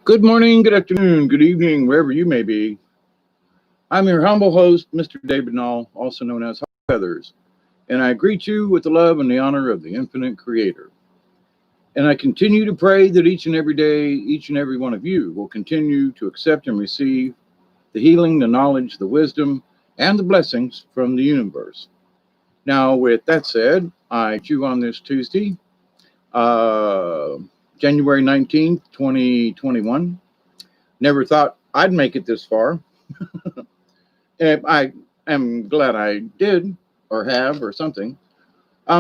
Good morning, good afternoon, good evening, wherever you may be. I'm your humble host, Mr. David Knoll, also known as Hot Feathers, and I greet you with the love and the honor of the infinite creator. And I continue to pray that each and every day, each and every one of you will continue to accept and receive the healing, the knowledge, the wisdom, and the blessings from the universe. Now, with that said, I chew on this Tuesday, uh, January 19th, 2021. Never thought I'd make it this far. And I am glad I did or have or something.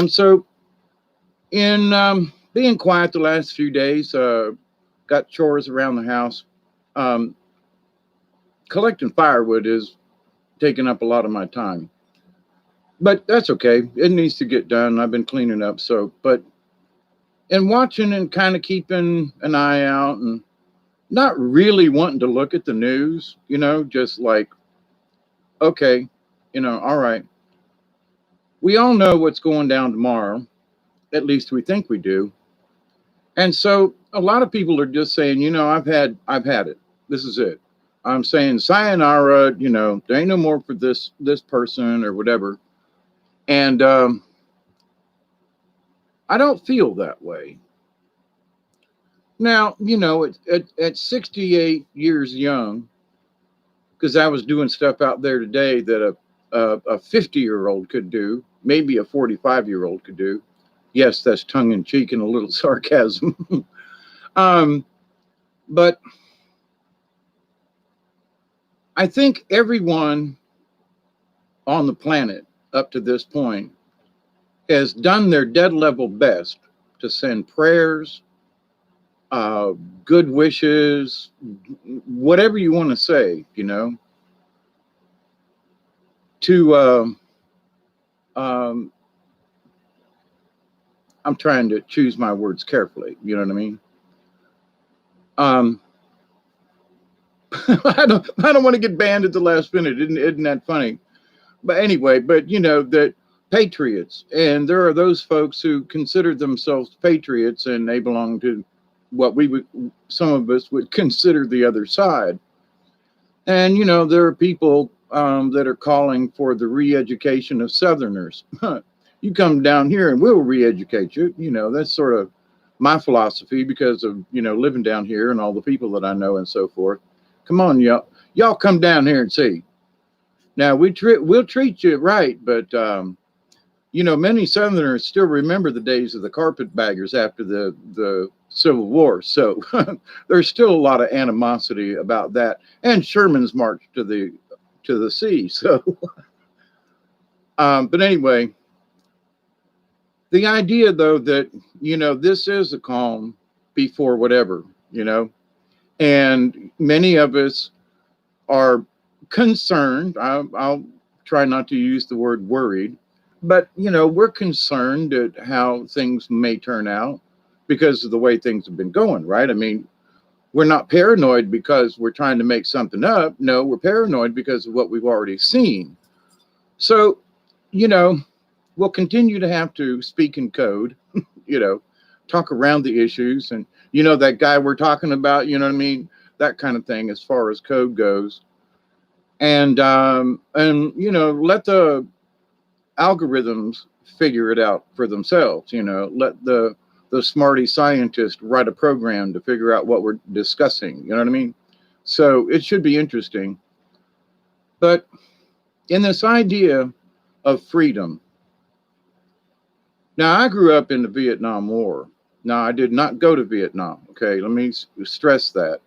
So in being quiet the last few days, got chores around the house. Um, Collecting firewood is taking up a lot of my time, but that's okay. It needs to get done. I've been cleaning up. But in watching and kind of keeping an eye out and not really wanting to look at the news, just like, okay, all right. We all know what's going down tomorrow. At least we think we do. And so a lot of people are just saying, I've had it. This is it. I'm saying sayonara, there ain't no more for this person or whatever. And I don't feel that way. Now, at 68 years young, because I was doing stuff out there today that a 50-year-old could do, maybe a 45-year-old could do. Yes, that's tongue in cheek and a little sarcasm. But I think everyone on the planet up to this point has done their dead level best to send prayers, good wishes, whatever you want to say, to I'm trying to choose my words carefully. You know what I mean? I don't want to get banned at the last minute. Isn't that funny? But anyway, that patriots, and there are those folks who consider themselves patriots, and they belong to what some of us would consider the other side. And there are people that are calling for the re-education of Southerners. You come down here and we'll re-educate you. That's sort of my philosophy because of living down here and all the people that I know and so forth. Come on, y'all come down here and see. Now we'll treat you right, but many Southerners still remember the days of the carpetbaggers after the Civil War. So there's still a lot of animosity about that, and Sherman's march to the sea. So, but anyway, the idea though that this is a calm before whatever, and many of us are concerned. I'll try not to use the word worried, but we're concerned at how things may turn out because of the way things have been going, right? I mean, we're not paranoid because we're trying to make something up. No, we're paranoid because of what we've already seen. So, we'll continue to have to speak in code, talk around the issues, and that guy we're talking about, what I mean, that kind of thing as far as code goes. And let the algorithms figure it out for themselves. Let the smarty scientist write a program to figure out what we're discussing. You know what I mean? So it should be interesting. But in this idea of freedom, now I grew up in the Vietnam War. Now I did not go to Vietnam. Okay, let me stress that.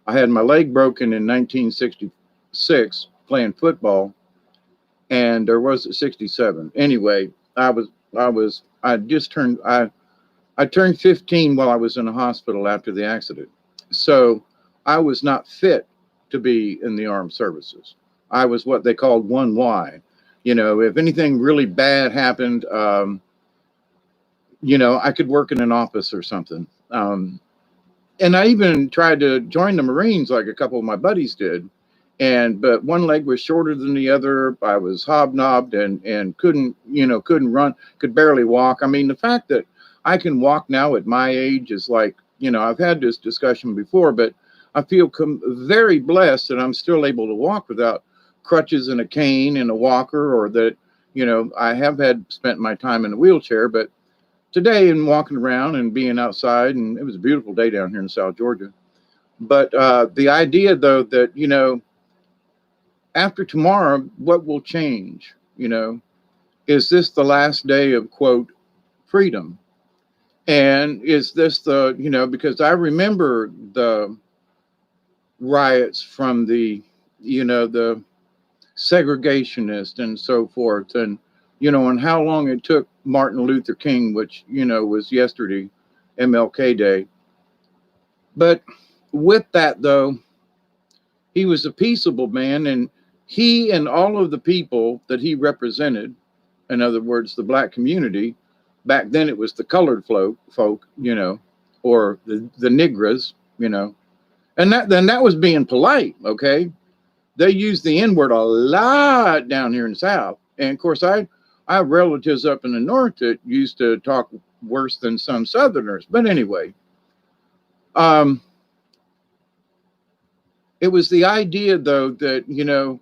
I had my leg broken in 1966 playing football, and there was 67. Anyway, I turned 15 while I was in the hospital after the accident. So I was not fit to be in the armed services. I was what they called 1Y. If anything really bad happened, I could work in an office or something. And I even tried to join the Marines like a couple of my buddies did. But one leg was shorter than the other. I was hobnobbed and couldn't run, could barely walk. I mean, the fact that I can walk now at my age is like, I've had this discussion before, but I feel very blessed that I'm still able to walk without crutches and a cane and a walker, or that, I have spent my time in a wheelchair, but today in walking around and being outside, and it was a beautiful day down here in South Georgia. But the idea, though, that, after tomorrow, what will change? Is this the last day of, quote, freedom? And is this because I remember the riots from the segregationist and so forth, and and how long it took Martin Luther King, which was yesterday, MLK Day. But with that, though, he was a peaceable man, and he and all of the people that he represented, in other words, the black community, back then it was the colored folk, or the Negras, and that was being polite, okay? They used the N-word a lot down here in the South. And of course, I have relatives up in the North that used to talk worse than some Southerners. But anyway, it was the idea, though, that,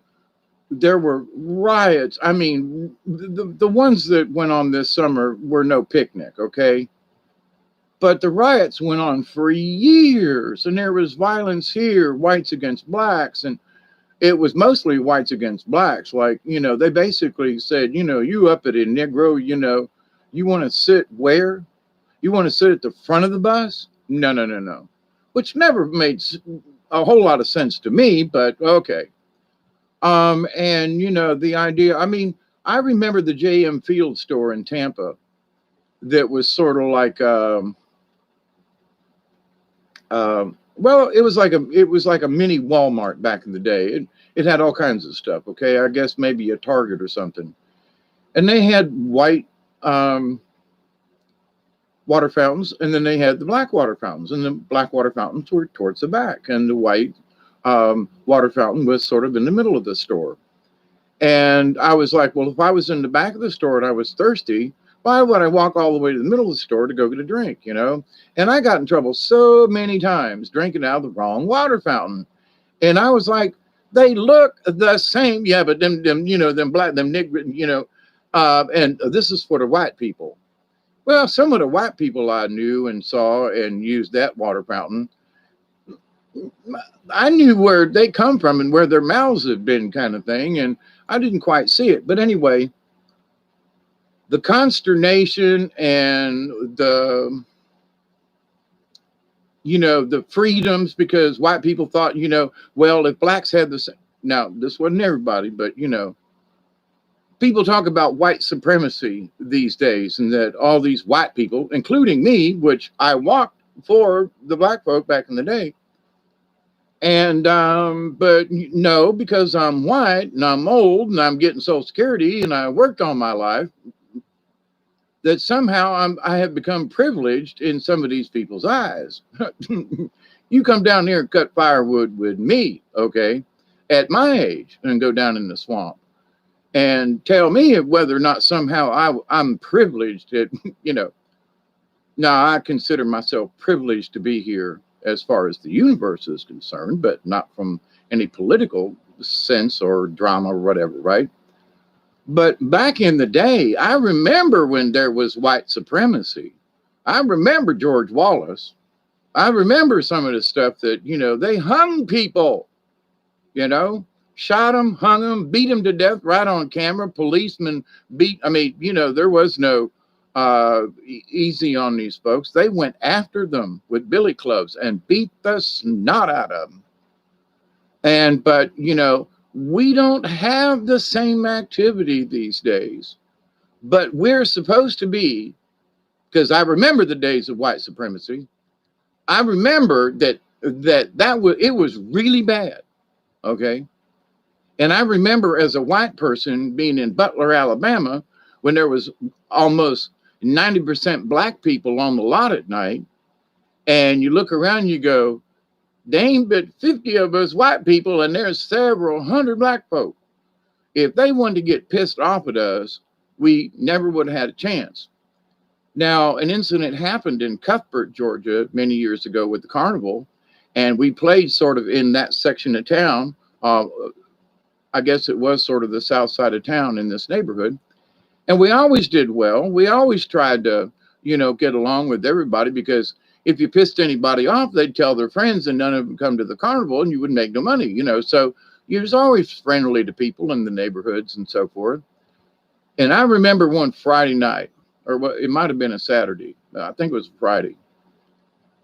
there were riots. I mean, the ones that went on this summer were no picnic, okay? But the riots went on for years, and there was violence here, whites against blacks, and it was mostly whites against blacks. Like, they basically said, you up at a Negro, you want to sit where? You want to sit at the front of the bus? No. Which never made a whole lot of sense to me, but okay. And, the idea, I mean, I remember the J.M. Field store in Tampa that was sort of like, well, it was like a mini Walmart back in the day. It had all kinds of stuff. Okay, I guess maybe a Target or something. And they had white water fountains, and then they had the black water fountains, and the black water fountains were towards the back, and the white water fountain was sort of in the middle of the store. And I was like, well, if I was in the back of the store and I was thirsty, why would I walk all the way to the middle of the store to go get a drink, And I got in trouble so many times drinking out of the wrong water fountain. And I was like, they look the same. Yeah, but them black, them Negro, and this is for the white people. Well, some of the white people I knew and saw and used that water fountain, I knew where they come from and where their mouths have been, kind of thing. And I didn't quite see it. But anyway, the consternation and the freedoms, because white people thought, well, if blacks had the same. Now, this wasn't everybody, but, people talk about white supremacy these days, and that all these white people, including me, which I walked for the black folk back in the day. And, but no, because I'm white and I'm old and I'm getting Social Security and I worked all my life, that somehow I have become privileged in some of these people's eyes. You come down here and cut firewood with me, okay, at my age, and go down in the swamp and tell me whether or not somehow I'm privileged at, Now, I consider myself privileged to be here as far as the universe is concerned, but not from any political sense or drama or whatever, right? But back in the day, I remember when there was white supremacy. I remember George Wallace. I remember some of the stuff that, they hung people, shot them, hung them, beat them to death right on camera. Policemen there was no easy on these folks. They went after them with billy clubs and beat the snot out of them. But we don't have the same activity these days, but we're supposed to be, because I remember the days of white supremacy. I remember that it was really bad. Okay. And I remember as a white person being in Butler, Alabama, when there was almost 90% black people on the lot at night. And you look around, you go, there ain't but 50 of us white people, and there's several hundred black folk. If they wanted to get pissed off at us, we never would have had a chance. Now, an incident happened in Cuthbert, Georgia, many years ago with the carnival. And we played sort of in that section of town. I guess it was sort of the south side of town in this neighborhood. And we always did well. We always tried to, get along with everybody, because if you pissed anybody off, they'd tell their friends and none of them come to the carnival and you wouldn't make no money, So you was always friendly to people in the neighborhoods and so forth. And I remember one Friday night, or it might have been a Saturday. I think it was Friday.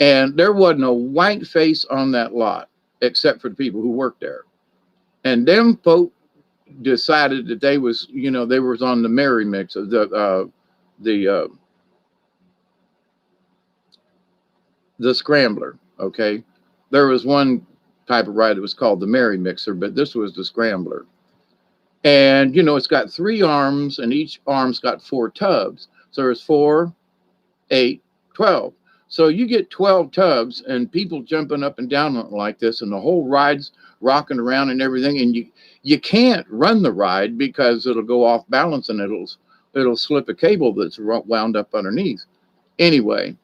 And there wasn't a white face on that lot except for the people who worked there. And them folk decided that they was on the Merry Mix of the Scrambler. Okay, there was one type of ride that was called the Merry Mixer, but this was the Scrambler. And it's got 3 arms, and each arm's got 4 tubs. So there's 4, 8, 12. So you get 12 tubs and people jumping up and down like this, and the whole ride's rocking around and everything. And you can't run the ride because it'll go off balance and it'll slip a cable that's wound up underneath. Anyway,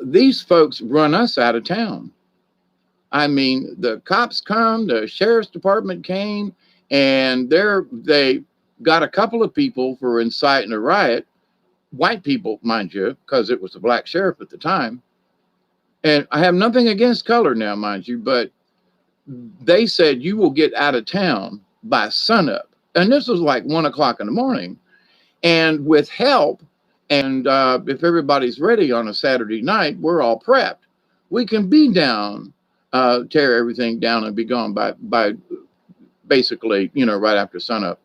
these folks run us out of town. I mean, the cops come, the sheriff's department came, and they got a couple of people for inciting a riot. White people, mind you, because it was a black sheriff at the time. And I have nothing against color now, mind you, but they said you will get out of town by sunup. And this was like 1 o'clock in the morning. And with help, and if everybody's ready on a Saturday night, we're all prepped. We can be down, tear everything down and be gone by basically, right after sunup.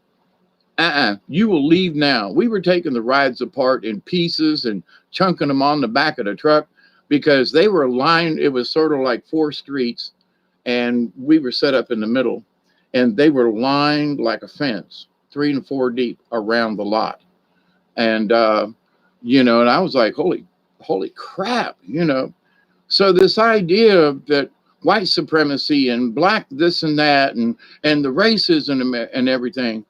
You will leave now. We were taking the rides apart in pieces and chunking them on the back of the truck because they were lined. It was sort of like 4 streets, and we were set up in the middle, and they were lined like a fence, 3 and 4 deep around the lot. And, and I was like, holy crap, So this idea that white supremacy and black this and that and the racism and everything,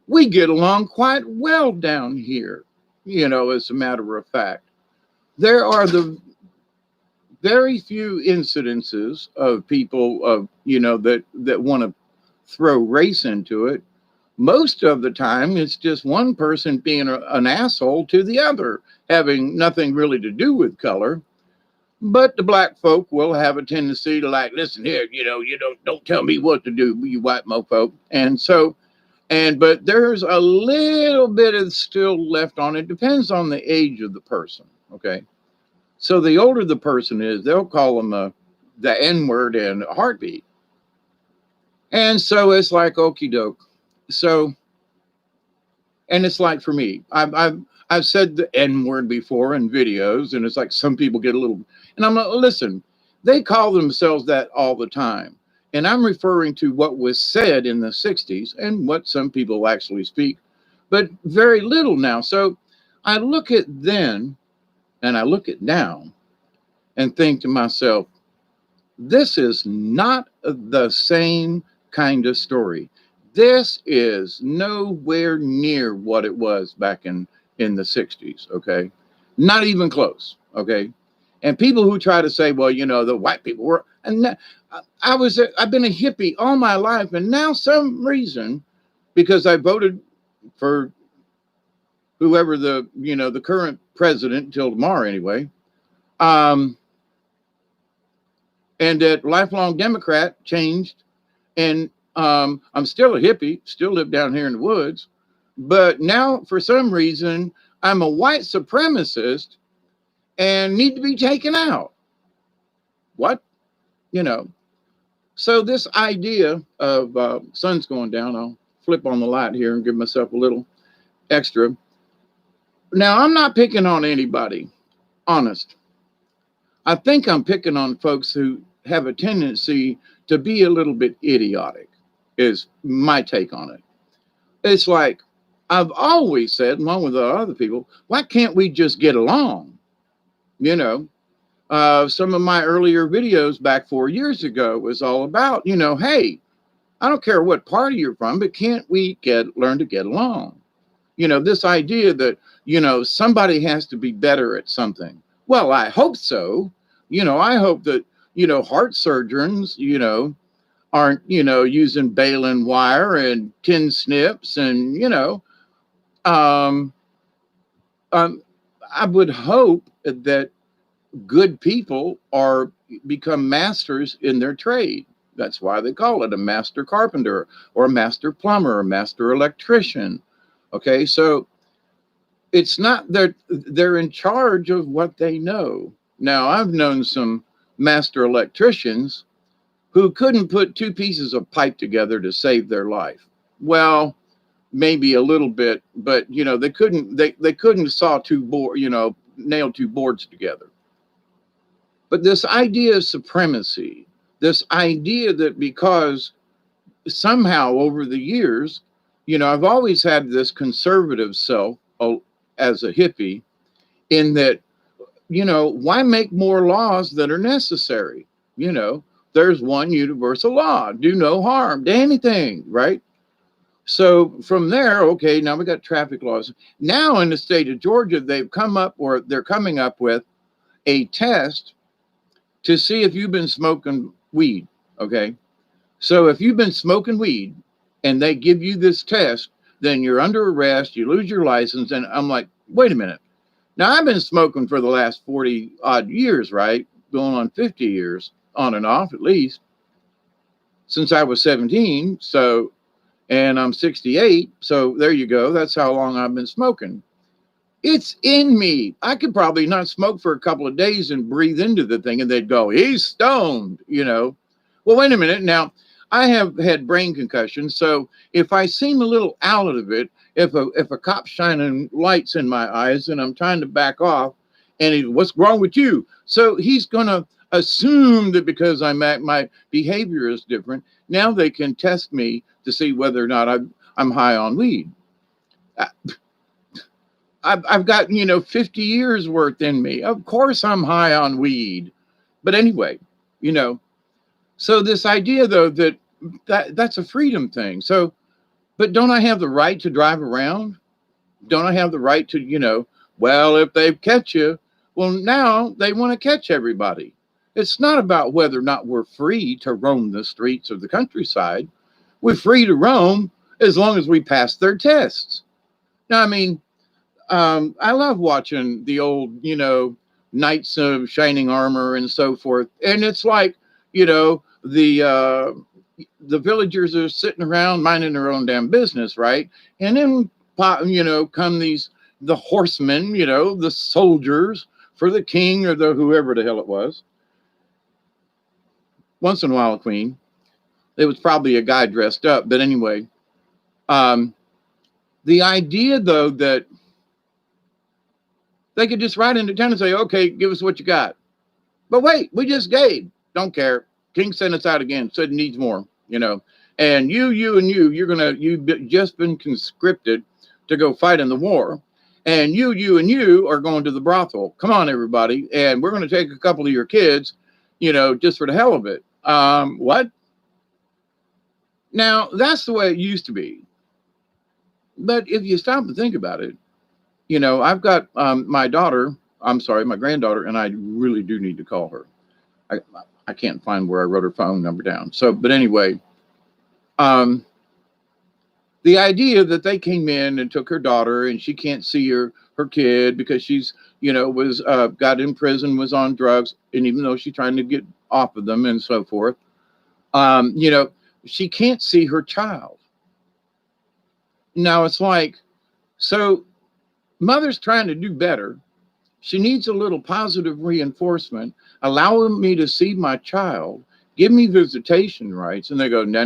we get along quite well down here, as a matter of fact. There are the very few incidences of people that want to throw race into it. Most of the time, it's just one person being an asshole to the other, having nothing really to do with color. But the black folk will have a tendency to listen here, don't tell me what to do, you white mofo. And so, but there's a little bit of still left on it. Depends on the age of the person. Okay. So the older the person is, they'll call them the N-word in a heartbeat. And so it's like, okie doke. So, and it's like for me, I've said the N-word before in videos, and it's like some people get a little, and I'm like, listen, they call themselves that all the time. And I'm referring to what was said in the 60s and what some people actually speak, but very little now. So I look at then and I look at now and think to myself, this is not the same kind of story. This is nowhere near what it was back in the 60s, okay? Not even close, okay? And people who try to say, well, the white people were, and I've been a hippie all my life, and now some reason, because I voted for whoever the current president until tomorrow anyway, and that lifelong Democrat changed, and I'm still a hippie, still live down here in the woods, but now for some reason I'm a white supremacist and need to be taken out. What? So this idea of sun's going down, I'll flip on the light here and give myself a little extra. Now, I'm not picking on anybody, honest. I think I'm picking on folks who have a tendency to be a little bit idiotic, is my take on it. It's like, I've always said, along with other people, why can't we just get along? Some of my earlier videos back 4 years ago was all about, hey, I don't care what party you're from, but can't we learn to get along? This idea that, somebody has to be better at something. Well, I hope so. I hope that, heart surgeons, aren't, using baling wire and tin snips and, um, um, I would hope that good people are become masters in their trade. That's why they call it a master carpenter or a master plumber or master electrician. Okay, so it's not that they're in charge of what they know. Now, I've known some master electricians who couldn't put two pieces of pipe together to save their life. Well, maybe a little bit, but they couldn't saw two board, nail two boards together. But this idea of supremacy, this idea that because somehow over the years, I've always had this conservative self as a hippie, in that, why make more laws that are necessary? There's one universal law: do no harm to anything, right? So from there, okay, now we got traffic laws. Now in the state of Georgia, they're coming up with a test to see if you've been smoking weed. Okay. So if you've been smoking weed and they give you this test, then you're under arrest, you lose your license. And I'm like, wait a minute. Now I've been smoking for the last 40 odd years, right? Going on 50 years, on and off at least, since I was 17. So, and I'm 68. So there you go. That's how long I've been smoking. It's in me. I could probably not smoke for a couple of days and breathe into the thing and they'd go, he's stoned, Well, wait a minute. Now, I have had brain concussion. So if I seem a little out of it, if a cop's shining lights in my eyes and I'm trying to back off and what's wrong with you? So he's going to assume that because my behavior is different, now they can test me to see whether or not I'm high on weed. I've got, 50 years worth in me. Of course I'm high on weed. But anyway, so this idea though, that's a freedom thing. So, but don't I have the right to drive around? Don't I have the right to, well, if they catch you, well, now they want to catch everybody. It's not about whether or not we're free to roam the streets of the countryside. We're free to roam as long as we pass their tests. Now, I mean, I love watching the old, Knights of Shining Armor and so forth. And it's like, the villagers are sitting around minding their own damn business, right? And then, come the horsemen, the soldiers for the king or the whoever the hell it was. Once in a while, a queen. It was probably a guy dressed up. But anyway, the idea, though, that they could just ride into town and say, okay, give us what you got. But wait, we just gave. Don't care. King sent us out again. Said needs more, And you've just been conscripted to go fight in the war. And you are going to the brothel. Come on, everybody. And we're going to take a couple of your kids, just for the hell of it. What? Now, that's the way it used to be. But if you stop and think about it, I've got my granddaughter, and I really do need to call her. I can't find where I wrote her phone number down. So, but anyway, the idea that they came in and took her daughter and she can't see her kid because she's, was got in prison, was on drugs. And even though she's trying to get off of them and so forth, she can't see her child. Now it's like, so mother's trying to do better. She needs a little positive reinforcement, allowing me to see my child, give me visitation rights. And they go, no,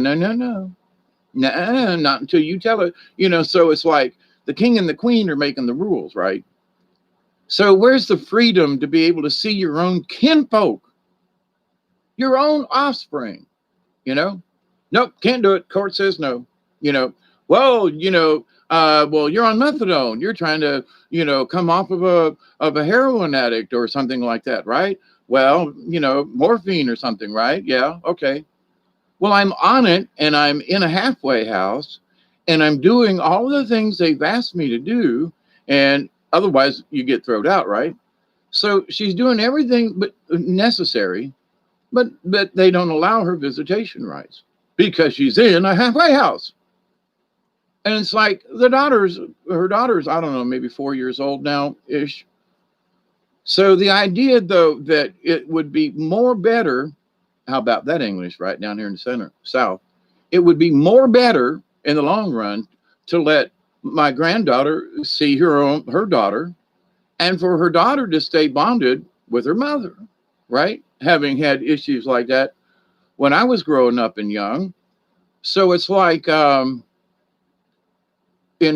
not until you tell it, so it's like the king and the queen are making the rules, right? So where's the freedom to be able to see your own kinfolk, your own offspring, Nope, can't do it. Court says no, well, well, you're on methadone. You're trying to, come off of a heroin addict or something like that, right? Well, morphine or something, right? Yeah, okay. Well, I'm on it and I'm in a halfway house and I'm doing all the things they've asked me to do. And otherwise you get thrown out, right? So she's doing everything but necessary, but they don't allow her visitation rights because she's in a halfway house. And it's like her daughter's, I don't know, maybe 4 years old now ish. So the idea, though, that it would be more better, how about that English right down here in the center, South? It would be more better in the long run to let my granddaughter see her daughter, and for her daughter to stay bonded with her mother, right? Having had issues like that when I was growing up and young. So it's like, in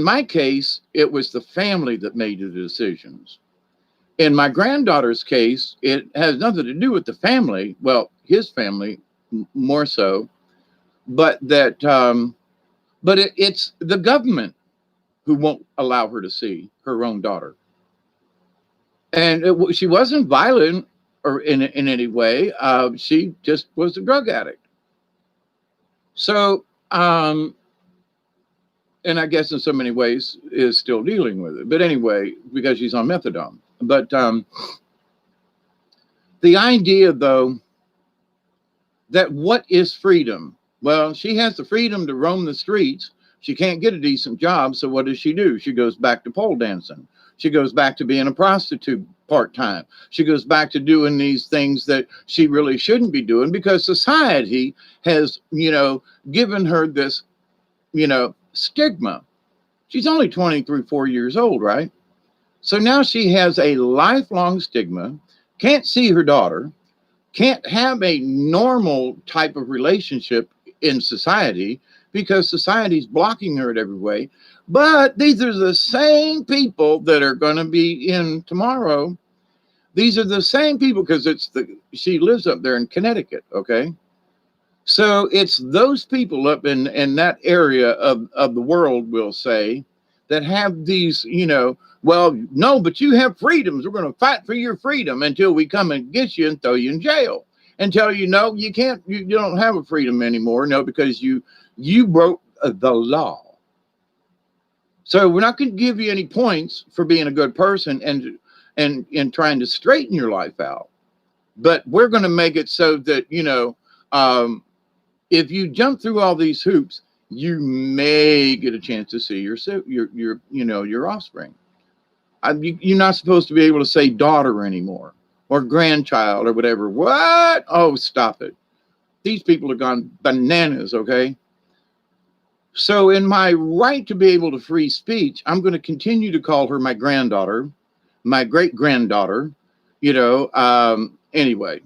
my case, it was the family that made the decisions. In my granddaughter's case, it has nothing to do with the family. Well, his family more so, but it's the government who won't allow her to see her own daughter. And she wasn't violent or in any way. She just was a drug addict. So, and I guess in so many ways is still dealing with it. But anyway, because she's on methadone. But the idea, though, that what is freedom? Well, she has the freedom to roam the streets. She can't get a decent job. So what does she do? She goes back to pole dancing. She goes back to being a prostitute part-time. She goes back to doing these things that she really shouldn't be doing because society has, given her this, stigma. She's only 23, 4 years old, right? So now she has a lifelong stigma, can't see her daughter, can't have a normal type of relationship in society because society's blocking her in every way. But these are the same people that are going to be in tomorrow. These are the same people because she lives up there in Connecticut, okay? So it's those people up in that area of the world, we'll say, that have these, well, no, but you have freedoms. We're going to fight for your freedom until we come and get you and throw you in jail and tell you, no, you can't, you don't have a freedom anymore. No, because you broke the law. So we're not going to give you any points for being a good person and trying to straighten your life out. But we're going to make it so that, if you jump through all these hoops, you may get a chance to see your offspring. You're not supposed to be able to say daughter anymore or grandchild or whatever. What? Oh, stop it. These people have gone bananas, okay? So in my right to be able to free speech, I'm going to continue to call her my granddaughter, my great-granddaughter, anyway.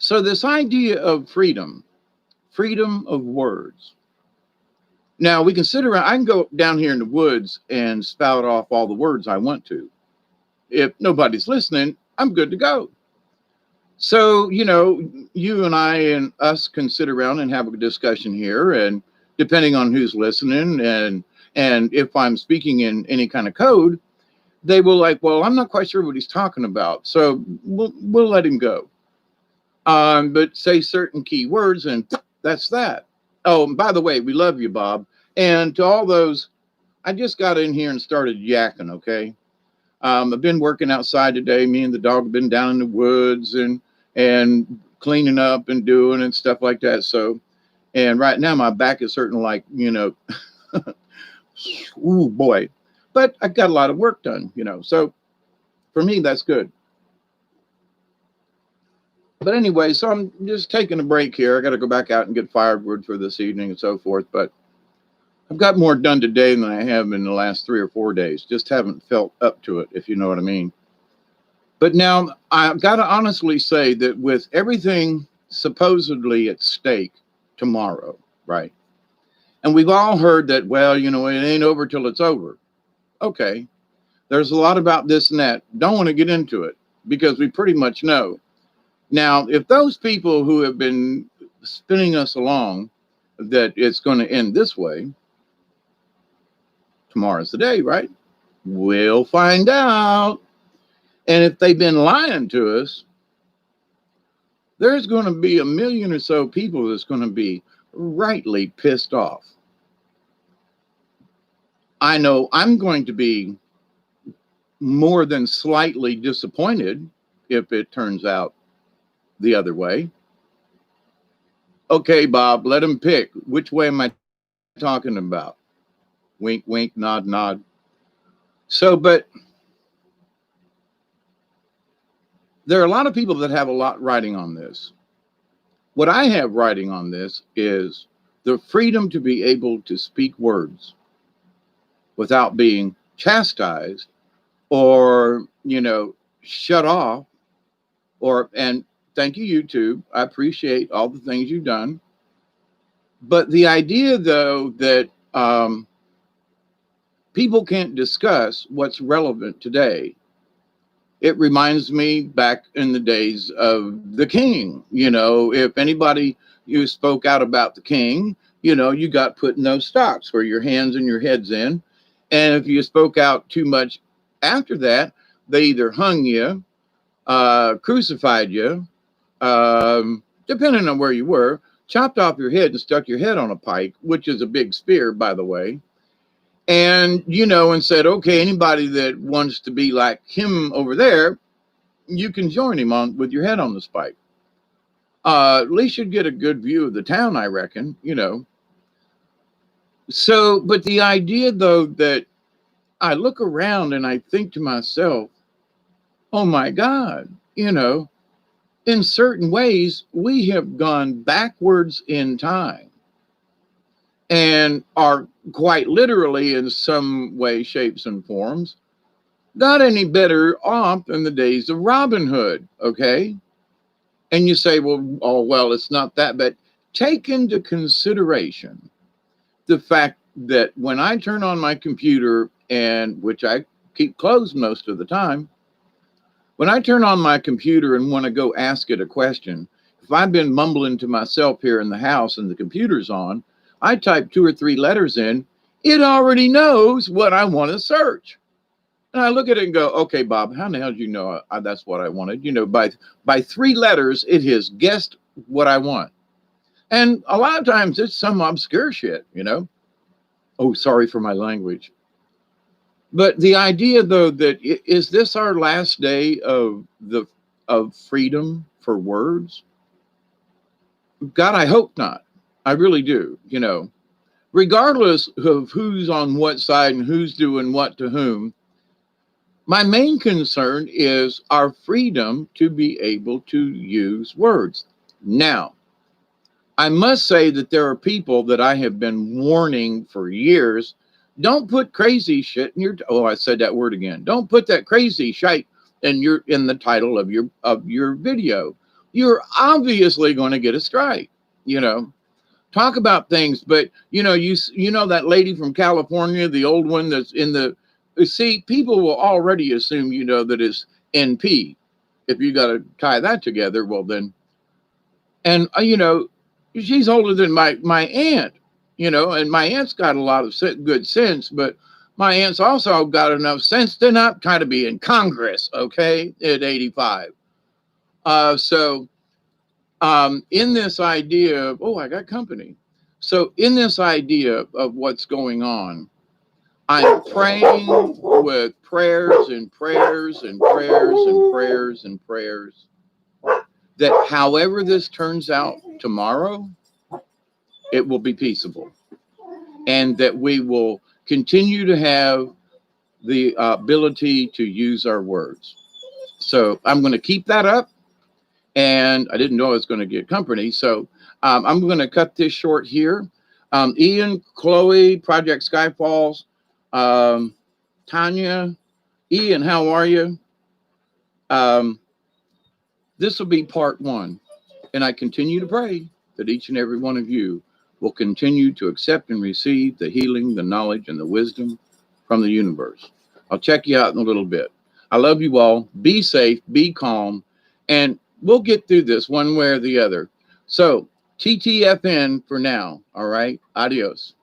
So this idea of freedom of words. Now we can sit around, I can go down here in the woods and spout off all the words I want to. If nobody's listening, I'm good to go. So, you and I and us can sit around and have a discussion here, and depending on who's listening and if I'm speaking in any kind of code, they will well, I'm not quite sure what he's talking about. So we'll let him go. But say certain key words and that's that. Oh, and by the way, we love you, Bob. And to all those, I just got in here and started yakking, okay? I've been working outside today. Me and the dog have been down in the woods and cleaning up and doing and stuff like that. So, and right now my back is hurting like, ooh, boy. But I got a lot of work done, So for me, that's good. But anyway, so I'm just taking a break here. I got to go back out and get firewood for this evening and so forth. But I've got more done today than I have in the last 3 or 4 days. Just haven't felt up to it, if you know what I mean. But now I've got to honestly say that with everything supposedly at stake tomorrow, right? And we've all heard that, well, it ain't over till it's over. Okay. There's a lot about this and that. Don't want to get into it because we pretty much know. Now, if those people who have been spinning us along that it's going to end this way, tomorrow's the day, right? We'll find out. And if they've been lying to us, there's going to be 1 million or so people that's going to be rightly pissed off. I know I'm going to be more than slightly disappointed if it turns out the other way. Okay, Bob, let him pick. Which way am I talking about? Wink, wink, nod, nod. So, but there are a lot of people that have a lot writing on this. What I have writing on this is the freedom to be able to speak words without being chastised or, shut off. And thank you, YouTube. I appreciate all the things you've done. But the idea, though, that people can't discuss what's relevant today, it reminds me back in the days of the king. If anybody you spoke out about the king, you got put in those stocks where your hands and your heads in. And if you spoke out too much after that, they either hung you, crucified you, depending on where you were, chopped off your head and stuck your head on a pike, which is a big spear, by the way. And, and said, okay, anybody that wants to be like him over there, you can join him with your head on the spike. At least you'd get a good view of the town, I reckon, So, but the idea, though, that I look around and I think to myself, oh my God, in certain ways, we have gone backwards in time and are quite literally, in some way, shapes, and forms, not any better off than the days of Robin Hood, okay? And you say, well, it's not that, but take into consideration the fact that when I turn on my computer, and which I keep closed most of the time, when I turn on my computer and want to go ask it a question, if I've been mumbling to myself here in the house and the computer's on, I type 2 or 3 letters in, it already knows what I want to search. And I look at it and go, okay, Bob, how the hell did you know that's what I wanted? By 3 letters, it has guessed what I want. And a lot of times it's some obscure shit, Oh, sorry for my language. But the idea, though, that is this our last day of freedom for words? God, I hope not. I really do, regardless of who's on what side and who's doing what to whom. My main concern is our freedom to be able to use words. Now, I must say that there are people that I have been warning for years. Don't put crazy shit in your, I said that word again. Don't put that crazy shit in the title of your video. You're obviously going to get a strike, Talk about things, but you know that lady from California, the old one that's in the, see, people will already assume that it's NP. If you got to tie that together, well then, and she's older than my aunt, and my aunt's got a lot of good sense, but my aunt's also got enough sense to not kind of be in Congress, okay, at 85. In this idea of, I got company. So in this idea of what's going on, I'm praying with prayers and prayers and prayers and prayers and prayers that however this turns out tomorrow, it will be peaceable, and that we will continue to have the ability to use our words. So I'm going to keep that up. And I didn't know I was going to get company. So I'm going to cut this short here. Ian, Chloe, Project Skyfalls, Tanya, Ian, how are you? This will be part 1. And I continue to pray that each and every one of you will continue to accept and receive the healing, the knowledge, and the wisdom from the universe. I'll check you out in a little bit. I love you all. Be safe, be calm, and we'll get through this one way or the other. So, TTFN for now. All right. Adios.